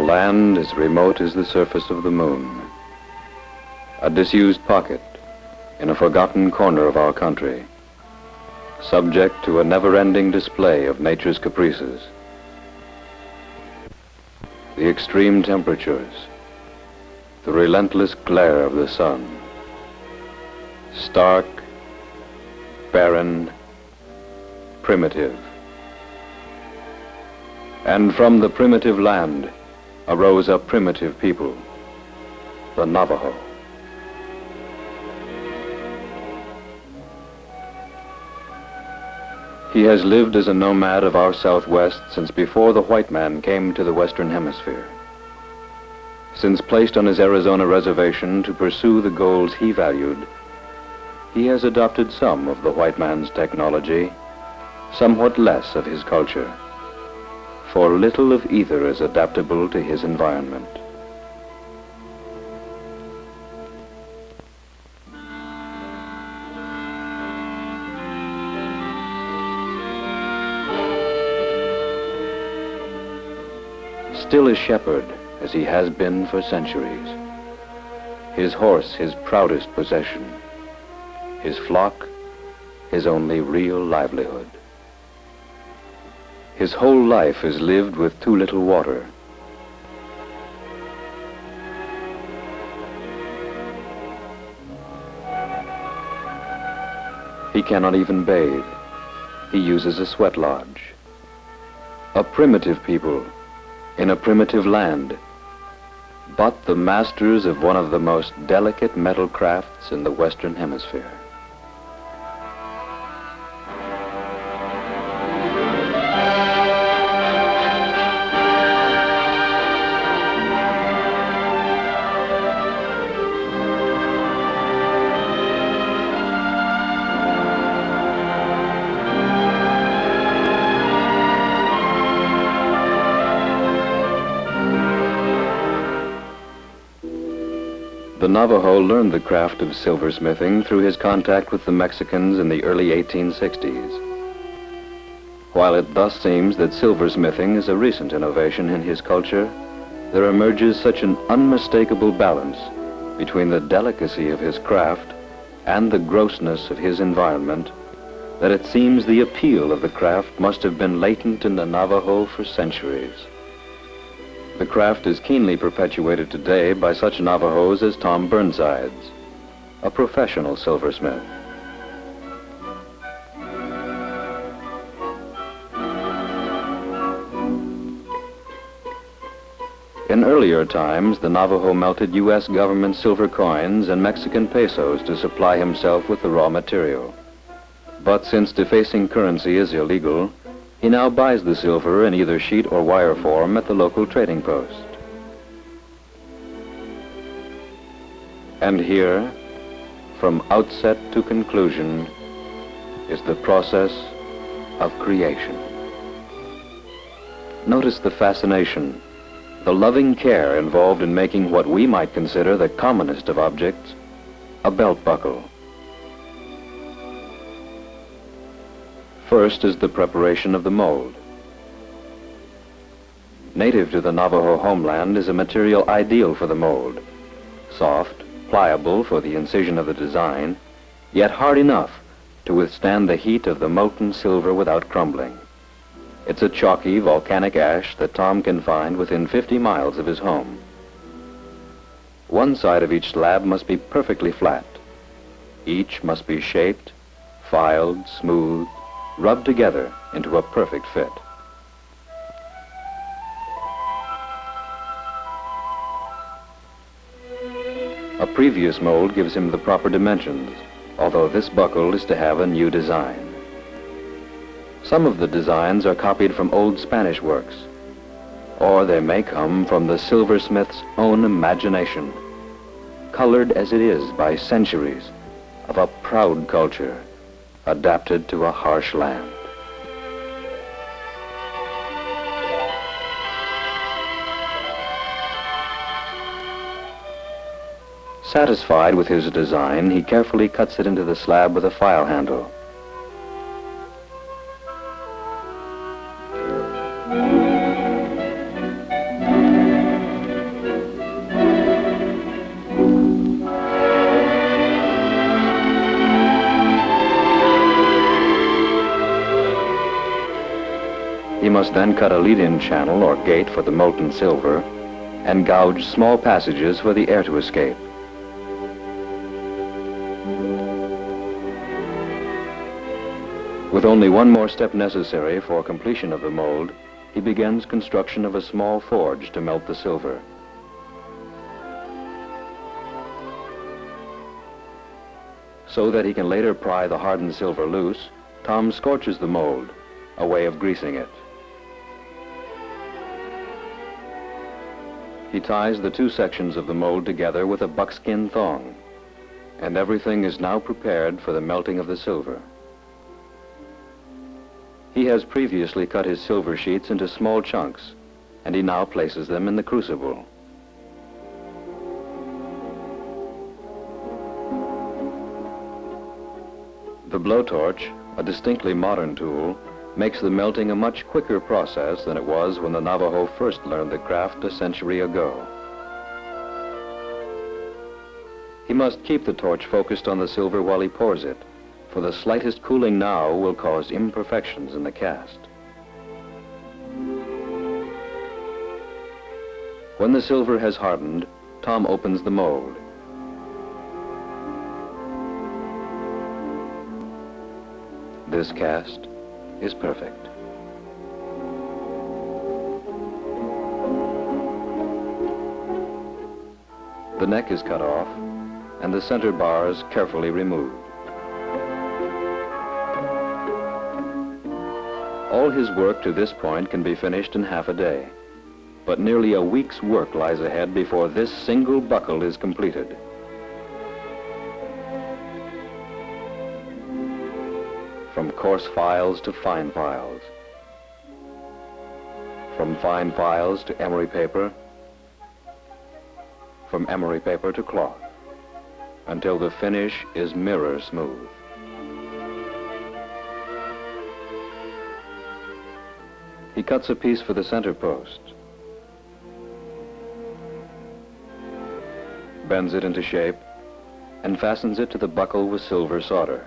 land as remote as the surface of the moon. A disused pocket in a forgotten corner of our country, subject to a never-ending display of nature's caprices. The extreme temperatures, the relentless glare of the sun, stark, barren, primitive. And from the primitive land arose a primitive people, the Navajo. He has lived as a nomad of our Southwest since before the white man came to the Western Hemisphere. Since placed on his Arizona reservation to pursue the goals he valued, he has adopted some of the white man's technology, somewhat less of his culture, for little of either is adaptable to his environment. Still a shepherd, as he has been for centuries. His horse his proudest possession. His flock his only real livelihood. His whole life is lived with too little water. He cannot even bathe. He uses a sweat lodge. A primitive people in a primitive land, but the masters of one of the most delicate metal crafts in the Western Hemisphere. The Navajo learned the craft of silversmithing through his contact with the Mexicans in the early 1860s. While it thus seems that silversmithing is a recent innovation in his culture, there emerges such an unmistakable balance between the delicacy of his craft and the grossness of his environment that it seems the appeal of the craft must have been latent in the Navajo for centuries. The craft is keenly perpetuated today by such Navajos as Tom Burnsides, a professional silversmith. In earlier times, the Navajo melted U.S. government silver coins and Mexican pesos to supply himself with the raw material. But since defacing currency is illegal, he now buys the silver in either sheet or wire form at the local trading post. And here, from outset to conclusion, is the process of creation. Notice the fascination, the loving care involved in making what we might consider the commonest of objects, a belt buckle. First is the preparation of the mold. Native to the Navajo homeland is a material ideal for the mold. Soft, pliable for the incision of the design, yet hard enough to withstand the heat of the molten silver without crumbling. It's a chalky volcanic ash that Tom can find within 50 miles of his home. One side of each slab must be perfectly flat. Each must be shaped, filed, smooth, rubbed together into a perfect fit. A previous mold gives him the proper dimensions, although this buckle is to have a new design. Some of the designs are copied from old Spanish works, or they may come from the silversmith's own imagination, colored as it is by centuries of a proud culture adapted to a harsh land. Satisfied with his design, he carefully cuts it into the slab with a file handle. must then cut a lead-in channel or gate for the molten silver and gouge small passages for the air to escape. With only one more step necessary for completion of the mold, he begins construction of a small forge to melt the silver. So that he can later pry the hardened silver loose, Tom scorches the mold, a way of greasing it. He ties the two sections of the mold together with a buckskin thong, and everything is now prepared for the melting of the silver. He has previously cut his silver sheets into small chunks, and he now places them in the crucible. The blowtorch, a distinctly modern tool, makes the melting a much quicker process than it was when the Navajo first learned the craft a century ago. He must keep the torch focused on the silver while he pours it, for the slightest cooling now will cause imperfections in the cast. When the silver has hardened, Tom opens the mold. This cast is perfect. The neck is cut off and the center bars carefully removed. All his work to this point can be finished in half a day, but nearly a week's work lies ahead before this single buckle is completed. From coarse files to fine files, from fine files to emery paper, from emery paper to cloth, until the finish is mirror smooth. He cuts a piece for the center post, bends it into shape, and fastens it to the buckle with silver solder.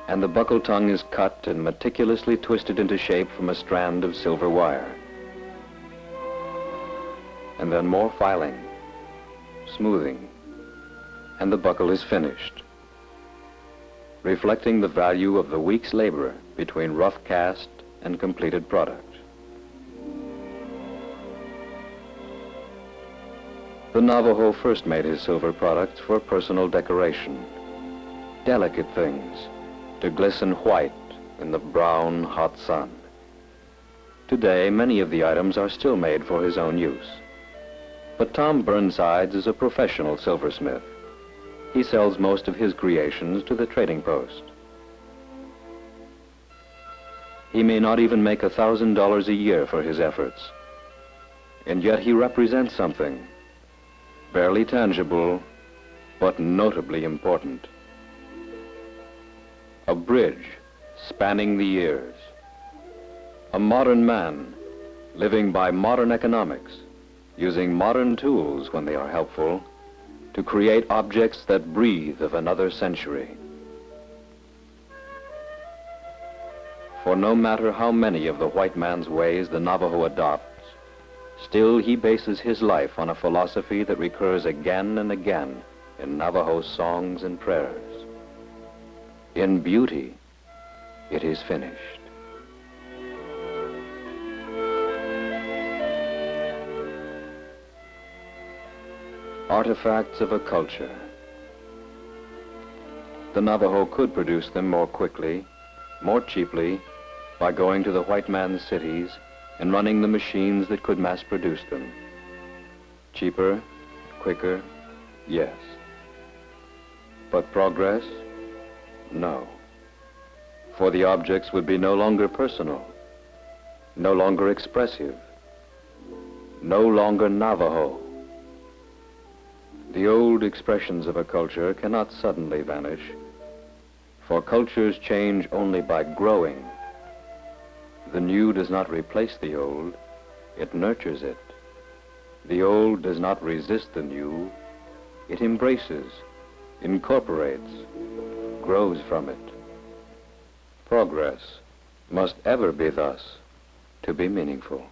And the buckle tongue is cut and meticulously twisted into shape from a strand of silver wire. And then more filing, smoothing, and the buckle is finished, reflecting the value of the week's labor between rough cast and completed product. The Navajo first made his silver products for personal decoration, delicate things to glisten white in the brown, hot sun. Today, many of the items are still made for his own use. But Tom Burnsides is a professional silversmith. He sells most of his creations to the trading post. He may not even make $1,000 a year for his efforts, and yet he represents something, barely tangible, but notably important. A bridge spanning the years. A modern man living by modern economics, using modern tools when they are helpful to create objects that breathe of another century. For no matter how many of the white man's ways the Navajo adopts, still he bases his life on a philosophy that recurs again and again in Navajo songs and prayers. In beauty, it is finished. Artifacts of a culture. The Navajo could produce them more quickly, more cheaply, by going to the white man's cities and running the machines that could mass produce them. Cheaper, quicker, yes. But progress? No. For the objects would be no longer personal, no longer expressive, no longer Navajo. The old expressions of a culture cannot suddenly vanish, for cultures change only by growing. The new does not replace the old, it nurtures it. The old does not resist the new, it embraces, incorporates, grows from it. Progress must ever be thus to be meaningful.